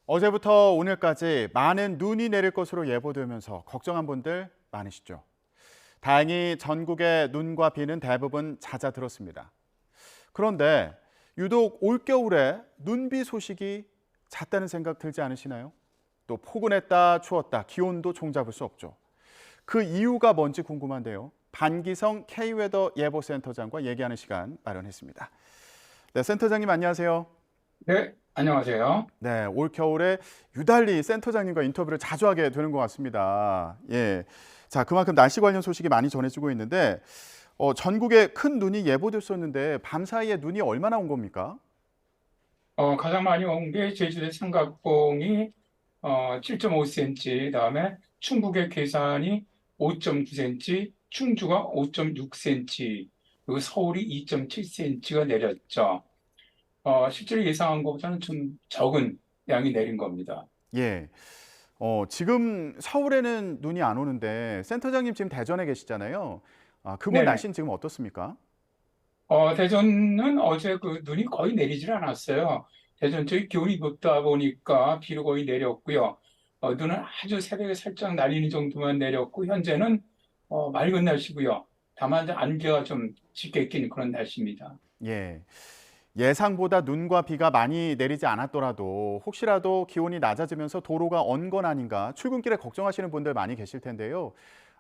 어제부터 오늘까지 많은 눈이 내릴 것으로 예보되면서 걱정한 분들 많으시죠. 다행히 전국의 눈과 비는 대부분 잦아들었습니다. 그런데 유독 올겨울에 눈비 소식이 잦다는 생각 들지 않으시나요? 또 포근했다 추웠다 기온도 종잡을 수 없죠. 그 이유가 뭔지 궁금한데요. 반기성 K웨더 예보센터장과 얘기하는 시간 마련했습니다. 네, 센터장님 안녕하세요. 네, 안녕하세요. 네, 올 겨울에 유달리 센터장님과 인터뷰를 자주 하게 되는 것 같습니다. 예. 자, 그만큼 날씨 관련 소식이 많이 전해지고 있는데, 전국에 큰 눈이 예보됐었는데, 밤 사이에 눈이 얼마나 온 겁니까? 가장 많이 온 게 제주도 삼각봉이 7.5cm, 그다음에 충북의 괴산이 5.9cm, 충주가 5.6cm, 그리고 서울이 2.7cm가 내렸죠. 실제로 예상한 것보다는 좀 적은 양이 내린 겁니다. 예. 지금 서울에는 눈이 안 오는데, 센터장님 지금 대전에 계시잖아요. 아, 그곳 네네. 날씨는 지금 어떻습니까? 대전은 어제 그 눈이 거의 내리질 않았어요. 대전 쪽이 기온이 높다 보니까 비로 거의 내렸고요. 눈은 아주 새벽에 살짝 날리는 정도만 내렸고, 현재는 맑은 날씨고요. 다만 이제 안개가 좀 짙게 낀 그런 날씨입니다. 예. 예상보다 눈과 비가 많이 내리지 않았더라도 혹시라도 기온이 낮아지면서 도로가 언건 아닌가 출근길에 걱정하시는 분들 많이 계실 텐데요.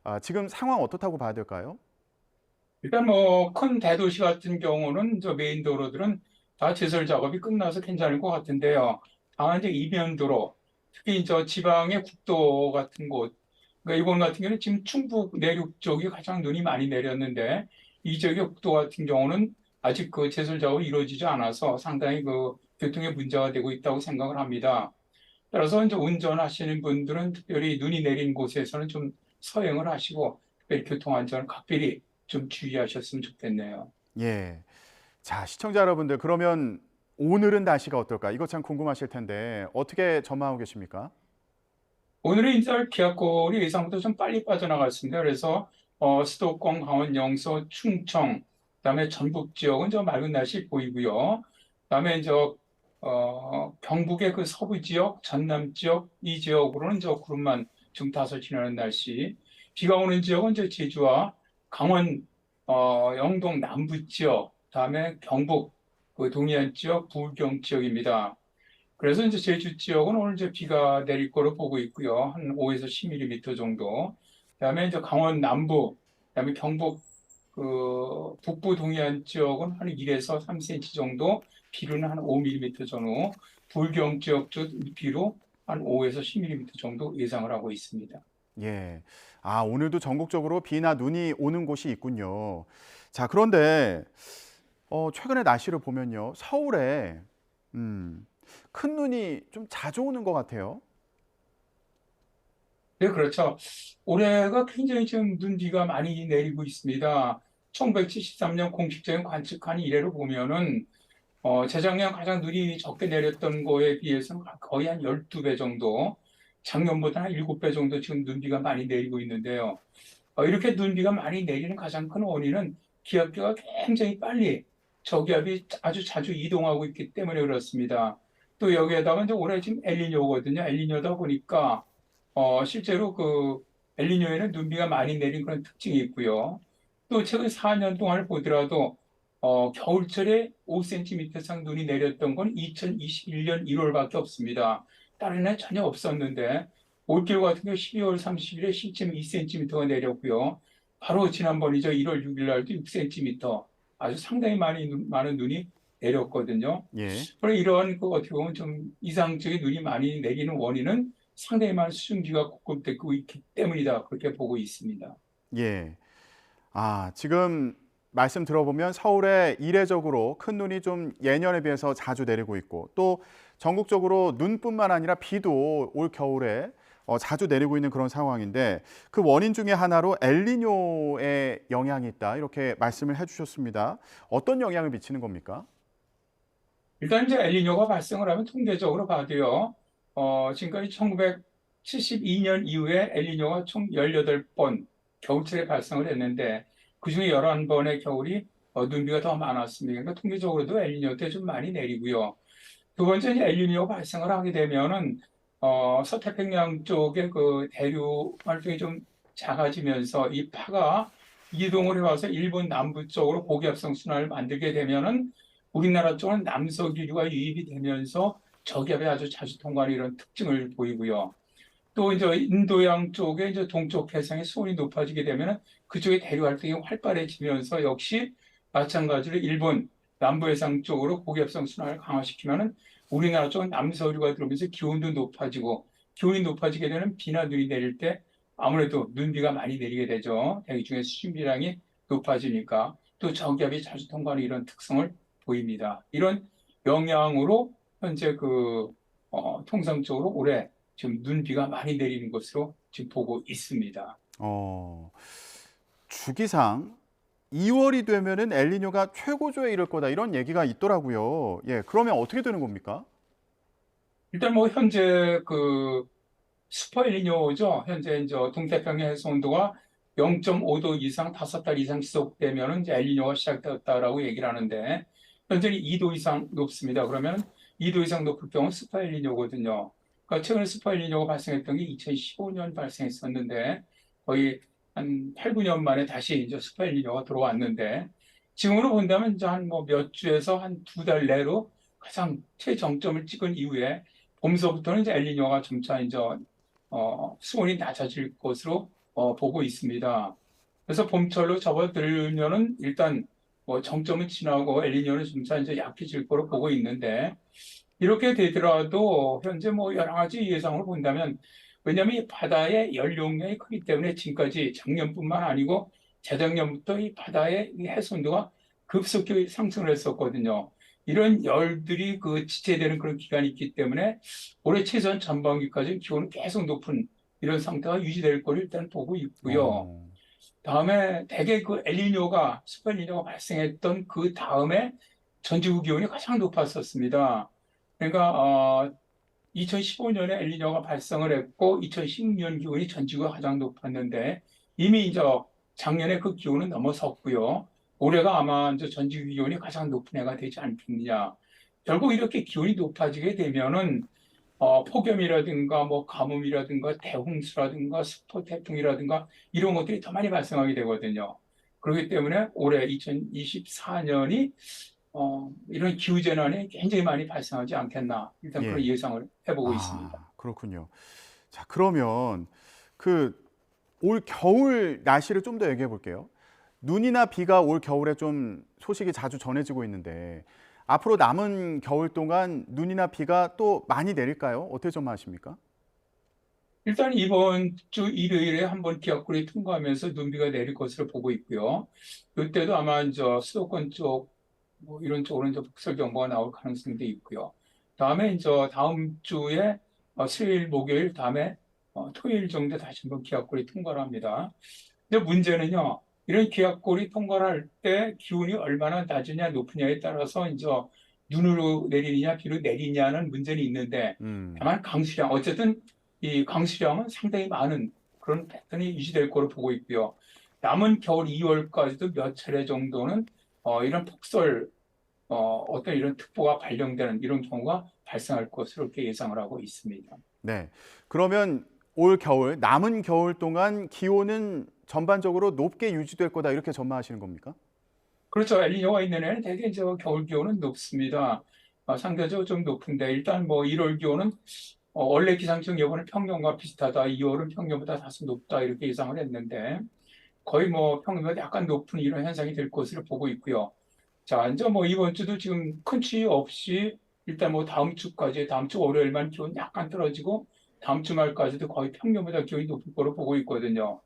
아, 지금 상황 어떻다고 봐야 될까요? 일단 뭐 큰 대도시 같은 경우는 저 메인 도로들은 다 제설 작업이 끝나서 괜찮을 것 같은데요. 다만 이제 이면도로, 특히 저 지방의 국도 같은 곳, 그러니까 이번 같은 경우는 지금 충북 내륙 쪽이 가장 눈이 많이 내렸는데, 이 지역의 국도 같은 경우는 아직 그 제설 작업이 이루어지지 않아서 상당히 그 교통에 문제가 되고 있다고 생각을 합니다. 따라서 이제 운전하시는 분들은 특별히 눈이 내린 곳에서는 좀 서행을 하시고, 특별히 교통안전을 각별히 좀 주의하셨으면 좋겠네요. 예. 자, 시청자 여러분들 그러면 오늘은 날씨가 어떨까? 이거 참 궁금하실 텐데 어떻게 전망하고 계십니까? 오늘의 인설 기압골이 예상보다 좀 빨리 빠져나갔습니다. 그래서 수도권, 강원, 영서, 충청, 그다음에 전북 지역은 저 맑은 날씨 보이고요. 그다음에 경북의 그 서부 지역, 전남 지역 이 지역으로는 저 구름만 좀 다소 지나는 날씨. 비가 오는 지역은 저 제주와 강원, 영동 남부 지역, 그다음에 경북 그 동해안 지역, 부울경 지역입니다. 그래서 이제 제주 지역은 오늘 이제 비가 내릴 거로 보고 있고요. 한 5에서 10mm 정도. 그다음에 이제 강원 남부, 그다음에 경북 그 북부 동해안 지역은 한 1에서 3cm 정도, 비료는 한 5mm 전후, 불경 지역 쪽 비로 한 5에서 10mm 정도 예상을 하고 있습니다. 예. 아, 오늘도 전국적으로 비나 눈이 오는 곳이 있군요. 자, 그런데 최근에 날씨를 보면요. 서울에 음, 큰 눈이 좀 자주 오는 것 같아요. 네, 그렇죠. 올해가 굉장히 지금 눈비가 많이 내리고 있습니다. 1973년 공식적인 관측한 이래로 보면은 재작년 가장 눈이 적게 내렸던 거에 비해서는 거의 한 12배 정도, 작년보다 한 7배 정도 지금 눈비가 많이 내리고 있는데요. 이렇게 눈비가 많이 내리는 가장 큰 원인은 기압계가 굉장히 빨리 저기압이 아주 자주 이동하고 있기 때문에 그렇습니다. 또 여기에다가 이제 올해 지금 엘니뇨거든요. 엘니뇨다 보니까 실제로 그 엘니뇨에는 눈비가 많이 내린 그런 특징이 있고요. 또 최근 4년 동안을 보더라도 겨울철에 5cm 이상 눈이 내렸던 건 2021년 1월밖에 없습니다. 다른 해 전혀 없었는데 올겨울 같은 경우 12월 30일에 실제로 2cm가 내렸고요. 바로 지난번이죠. 1월 6일 날도 6cm, 아주 상당히 많은 눈이 내렸거든요. 예. 그래 이러한 그 어떻게 보면 좀 이상적인 눈이 많이 내리는 원인은 상당히 많은 수증기가 공급되고 있기 때문이다. 그렇게 보고 있습니다. 예. 아, 지금 말씀 들어보면 서울에 이례적으로 큰 눈이 좀 예년에 비해서 자주 내리고 있고 또 전국적으로 눈뿐만 아니라 비도 올 겨울에 자주 내리고 있는 그런 상황인데 그 원인 중에 하나로 엘니뇨의 영향이 있다 이렇게 말씀을 해주셨습니다. 어떤 영향을 미치는 겁니까? 일단 이제 엘니뇨가 발생을 하면 통계적으로 봐도요, 지금까지 1972년 이후에 엘니뇨가 총 18번 겨울철에 발생을 했는데, 그중에 11번의 겨울이 눈비가 더 많았습니다. 그러니까 통계적으로도 엘니뇨 때 좀 많이 내리고요. 두 번째 이제 엘니뇨 발생을 하게 되면은 서태평양 쪽의 그 대류 활동이 좀 작아지면서 이 파가 이동을 해와서 일본 남부 쪽으로 고기압성 순환을 만들게 되면은 우리나라 쪽은 남서기류가 유입이 되면서 저기압이 아주 자주 통과하는 이런 특징을 보이고요. 또 이제 인도양 쪽에 이제 동쪽 해상의 수온이 높아지게 되면 그쪽의 대류 활동이 활발해지면서 역시 마찬가지로 일본 남부 해상 쪽으로 고기압성 순환을 강화시키면은 우리나라 쪽은 남서류가 들어오면서 기온도 높아지고 기온이 높아지게 되면 비나 눈이 내릴 때 아무래도 눈비가 많이 내리게 되죠. 대기 중에 수증기량이 높아지니까 또 저기압이 자주 통과하는 이런 특성을 보입니다. 이런 영향으로 현재 통상적으로 올해 지금 눈비가 많이 내리는 것으로 지금 보고 있습니다. 어, 주기상 2월이 되면은 엘니뇨가 최고조에 이를 거다 이런 얘기가 있더라고요. 예, 그러면 어떻게 되는 겁니까? 일단 뭐 현재 슈퍼엘니뇨죠. 현재 이제 동태평양 해수 온도가 0.5도 이상 5달 이상 지속되면은 이제 엘니뇨가 시작되었다라고 얘기를 하는데 현재는 2도 이상 높습니다. 그러면 2도 이상 높을 경우 슈퍼엘니뇨거든요. 그러니까 최근에 슈퍼엘니뇨가 발생했던 게 2015년 발생했었는데 거의 한 8, 9년 만에 다시 이제 슈퍼엘니뇨가 들어왔는데 지금으로 본다면 이제 한 뭐 몇 주에서 한 두 달 내로 가장 최정점을 찍은 이후에 봄서부터는 이제 엘니뇨가 점차 이제 수온이 낮아질 것으로 보고 있습니다. 그래서 봄철로 접어들면은 일단 뭐 정점은 지나고 엘니뇨는 점차 이제 약해질 거로 보고 있는데 이렇게 되더라도 현재 뭐 여러 가지 예상을 본다면 왜냐하면 이 바다의 열 용량이 크기 때문에 지금까지 작년뿐만 아니고 재작년부터 이 바다의 이 해수 온도가 급속히 상승을 했었거든요. 이런 열들이 지체되는 그런 기간이 있기 때문에 올해 최소한 전반기까지 기온은 계속 높은 이런 상태가 유지될 거를 일단 보고 있고요. 어, 다음에 대개 엘니뇨가 슈퍼엘니뇨가 발생했던 그 다음에 전지구 기온이 가장 높았었습니다. 그러니까 2015년에 엘니뇨가 발생을 했고 2016년 기온이 전지구가 가장 높았는데 이미 이제 작년에 그 기온은 넘어섰고요. 올해가 아마 이제 전지구 기온이 가장 높은 해가 되지 않겠느냐. 결국 이렇게 기온이 높아지게 되면은 폭염이라든가 뭐 가뭄이라든가 대홍수라든가 습도 태풍이라든가 이런 것들이 더 많이 발생하게 되거든요. 그렇기 때문에 올해 2024년이 이런 기후재난이 굉장히 많이 발생하지 않겠나. 일단 그런 예. 예상을 해보고 있습니다. 아, 그렇군요. 자, 그러면 그 올 겨울 날씨를 좀 더 얘기해 볼게요. 눈이나 비가 올 겨울에 좀 소식이 자주 전해지고 있는데 앞으로 남은 겨울 동안 눈이나 비가 또 많이 내릴까요? 어떻게 전망하십니까? 일단 이번 주 일요일에 한번 기압골이 통과하면서 눈비가 내릴 것으로 보고 있고요. 이때도 아마 이제 수도권 쪽, 뭐 이런 쪽으로 이제 북설 경보가 나올 가능성도 있고요. 다음에 이제 다음 주에 수요일, 목요일, 다음에 토요일 정도 다시 한번 기압골이 통과를 합니다. 근데 문제는요, 이런 기압골이 통과를 할 때 기온이 얼마나 낮으냐, 높으냐에 따라서 이제 눈으로 내리느냐, 비로 내리냐는 문제는 있는데, 음, 다만 강수량, 어쨌든 이 강수량은 상당히 많은 그런 패턴이 유지될 거로 보고 있고요. 남은 겨울 2월까지도 몇 차례 정도는 이런 폭설, 어떤 이런 특보가 발령되는 이런 경우가 발생할 것으로 이렇게 예상을 하고 있습니다. 네. 그러면 올 겨울, 남은 겨울 동안 기온은 전반적으로 높게 유지될 거다 이렇게 전망하시는 겁니까? 그렇죠. 엘니뇨가 있는 해는 대개 이제 겨울 기온은 높습니다. 상대적으로 좀 높은데 일단 뭐 1월 기온은 원래 기상청 예보는 평년과 비슷하다. 2월은 평년보다 다소 높다 이렇게 예상을 했는데 거의 뭐 평년보다 약간 높은 이런 현상이 될 것으로 보고 있고요. 자, 이제 뭐 이번 주도 지금 큰 추위 없이 일단 뭐 다음 주까지 다음 주 월요일만 기온 약간 떨어지고 다음 주 말까지도 거의 평년보다 기온이 높을 거로 보고 있거든요.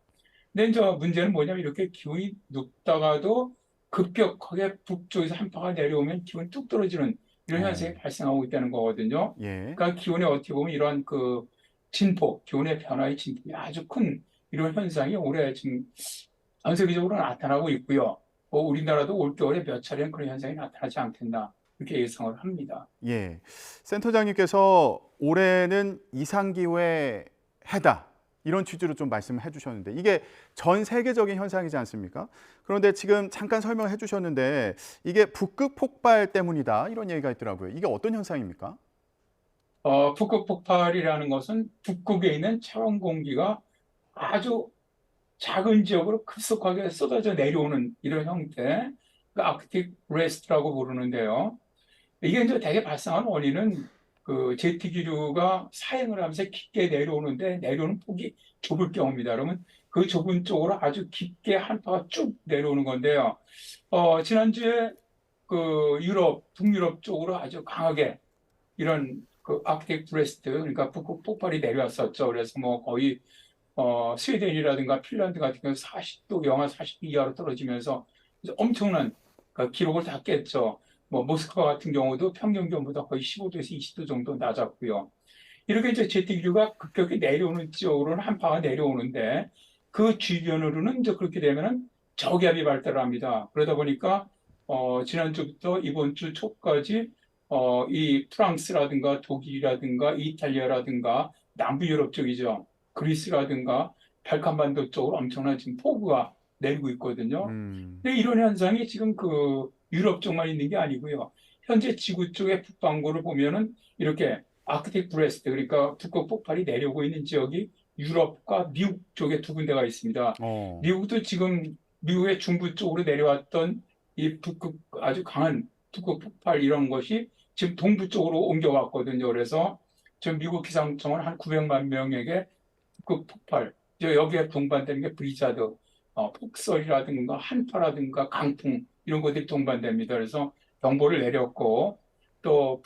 근데 이제 문제는 뭐냐면 이렇게 기온이 높다가도 급격하게 북쪽에서 한파가 내려오면 기온이 뚝 떨어지는 이런 현상이 어, 발생하고 있다는 거거든요. 예. 그러니까 기온에 어떻게 보면 이러한 진폭, 기온의 변화의 진폭이 아주 큰 이런 현상이 올해 지금 전 세계적으로 나타나고 있고요. 우리나라도 올겨울에 몇 차례는 그런 현상이 나타나지 않겠나 이렇게 예상을 합니다. 예. 센터장님께서 올해는 이상기후의 해다. 이런 취지로 좀 말씀해 주셨는데 이게 전 세계적인 현상이지 않습니까? 그런데 지금 잠깐 설명해 주셨는데 이게 북극 폭발 때문이다. 이런 얘기가 있더라고요. 이게 어떤 현상입니까? 북극 폭발이라는 것은 북극에 있는 차원 공기가 아주 작은 지역으로 급속하게 쏟아져 내려오는 이런 형태, 그 아크틱 브레스트라고 부르는데요. 이게 이제 대개 발생한 원인은 그 제트기류가 사행을 하면서 깊게 내려오는데 내려오는 폭이 좁을 경우입니다. 그러면 그 좁은 쪽으로 아주 깊게 한파가 쭉 내려오는 건데요. 지난주에 그 유럽, 북유럽 쪽으로 아주 강하게 이런 그 아크틱 브레스트, 그러니까 북극 폭발이 내려왔었죠. 그래서 뭐 거의 스웨덴이라든가 핀란드 같은 경우 40도, 영하 40도 이하로 떨어지면서 엄청난 그 기록을 다 깼죠. 뭐 모스크바 같은 경우도 평년 기온보다 거의 15도에서 20도 정도 낮았고요. 이렇게 이제 제트기류가 급격히 내려오는 지역으로는 한파가 내려오는데 그 주변으로는 이제 그렇게 되면은 저기압이 발달합니다. 그러다 보니까 지난주부터 이번 주 초까지 이 프랑스라든가 독일이라든가 이탈리아라든가 남부 유럽 쪽이죠. 그리스라든가 발칸반도 쪽으로 엄청난 지금 폭우가 내리고 있거든요. 음, 근데 이런 현상이 지금 그 유럽 쪽만 있는 게 아니고요. 현재 지구 쪽의 북반구를 보면은 이렇게 아크틱 브레스트, 그러니까 북극 폭발이 내려오고 있는 지역이 유럽과 미국 쪽에 두 군데가 있습니다. 어, 미국도 지금 미국의 중부 쪽으로 내려왔던 이 북극 아주 강한 북극 폭발 이런 것이 지금 동부 쪽으로 옮겨왔거든요. 그래서 지금 미국 기상청은 한 900만 명에게 북극 폭발, 여기에 동반되는 게 브리자드, 폭설이라든가 한파라든가 강풍 이런 것들이 동반됩니다. 그래서 경보를 내렸고 또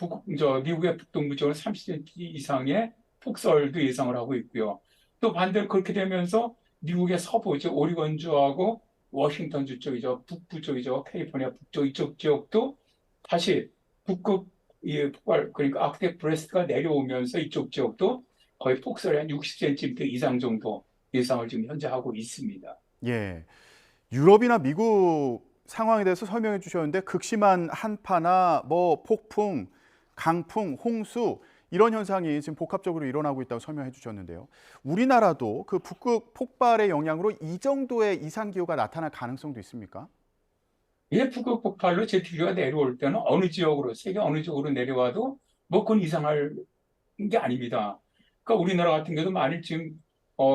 미국의 북동부 지역은 30cm 이상의 폭설도 예상을 하고 있고요. 또 반대로 그렇게 되면서 미국의 서부, 즉 오리건주하고 워싱턴주 쪽이죠. 북부 쪽이죠. 캘리포니아 북쪽 이쪽 지역도 다시 북극 이 폭발, 그러니까 아크틱 브레스트가 내려오면서 이쪽 지역도 거의 폭설이 한 60cm 이상 정도 예상을 지금 현재 하고 있습니다. 예. 유럽이나 미국 상황에 대해서 설명해 주셨는데 극심한 한파나 뭐 폭풍, 강풍, 홍수 이런 현상이 지금 복합적으로 일어나고 있다고 설명해 주셨는데요. 우리나라도 그 북극 폭발의 영향으로 이 정도의 이상 기후가 나타날 가능성도 있습니까? 이 북극 폭발로 제트기류가 내려올 때는 어느 지역으로, 세계 어느 지역으로 내려와도 뭐 그건 이상할 게 아닙니다. 그러니까 우리나라 같은 경우도 만일 지금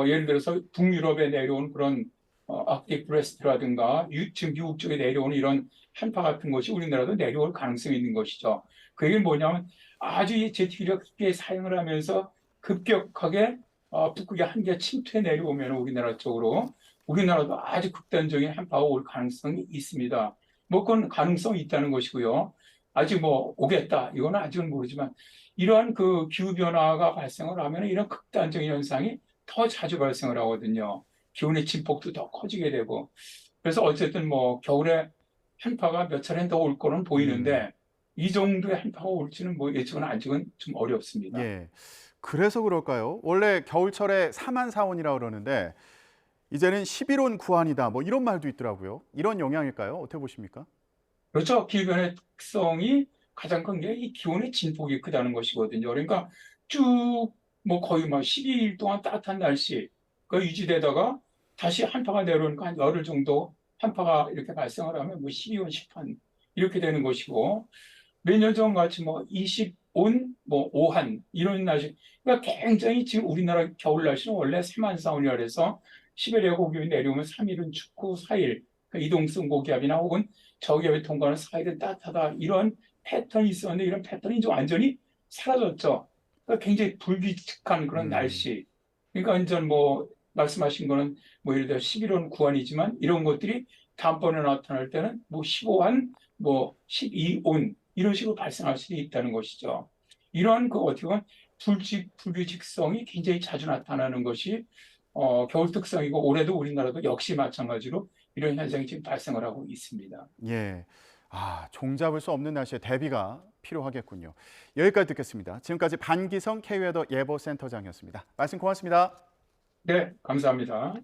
예를 들어서 북유럽에 내려온 그런 아크틱 브레스트라든가 지금 미국 쪽에 내려오는 이런 한파 같은 것이 우리나라도 내려올 가능성이 있는 것이죠. 그게 뭐냐면 아주 이 제트기류가 깊게 사용을 하면서 급격하게 북극의 한계 침투해 내려오면 우리나라 쪽으로 우리나라도 아주 극단적인 한파가 올 가능성이 있습니다. 뭐 그건 가능성이 있다는 것이고요. 아직 뭐 오겠다 이거는 아직은 모르지만 이러한 그 기후 변화가 발생을 하면 이런 극단적인 현상이 더 자주 발생을 하거든요. 기온의 진폭도 더 커지게 되고. 그래서 어쨌든 뭐 겨울에 한파가 몇 차례 더 올 거는 음, 보이는데 이 정도의 한파가 올지는 뭐 예측은 아직은 좀 어렵습니다. 예. 그래서 그럴까요? 원래 겨울철에 사만사온이라고 그러는데 이제는 11온 구한이다. 뭐 이런 말도 있더라고요. 이런 영향일까요? 어떻게 보십니까? 그렇죠. 기후변화의 특성이 가장 큰 게 이 기온의 진폭이 크다는 것이거든요. 그러니까 쭉 뭐 거의 막 12일 동안 따뜻한 날씨가 유지되다가 다시 한파가 내려오니까 한 열흘 정도 한파가 이렇게 발생을 하면 뭐 12온, 10한 이렇게 되는 것이고 몇 년 전 같이 뭐 20온, 뭐 5한 이런 날씨. 그러니까 굉장히 지금 우리나라 겨울 날씨는 원래 세만사원이라 그래서 시베리아 고기압이 내려오면 3일은 춥고 4일 그러니까 이동성 고기압이나 혹은 저기압이 통과하는 4일은 따뜻하다 이런 패턴이 있었는데 이런 패턴이 이제 완전히 사라졌죠. 그러니까 굉장히 불규칙한 그런 음, 날씨. 그러니까 완전 뭐 말씀하신 거는 뭐 예를 들어 11원 구한이지만 이런 것들이 다음번에 나타날 때는 뭐 15한, 뭐 12온 이런 식으로 발생할 수 있다는 것이죠. 이러한 그 어떻게 보면 불규칙성이 굉장히 자주 나타나는 것이 겨울 특성이고 올해도 우리나라도 역시 마찬가지로 이런 현상이 지금 발생을 하고 있습니다. 예. 아, 종잡을 수 없는 날씨에 대비가 필요하겠군요. 여기까지 듣겠습니다. 지금까지 반기성 K웨더 예보센터장이었습니다. 말씀 고맙습니다. 네, 감사합니다.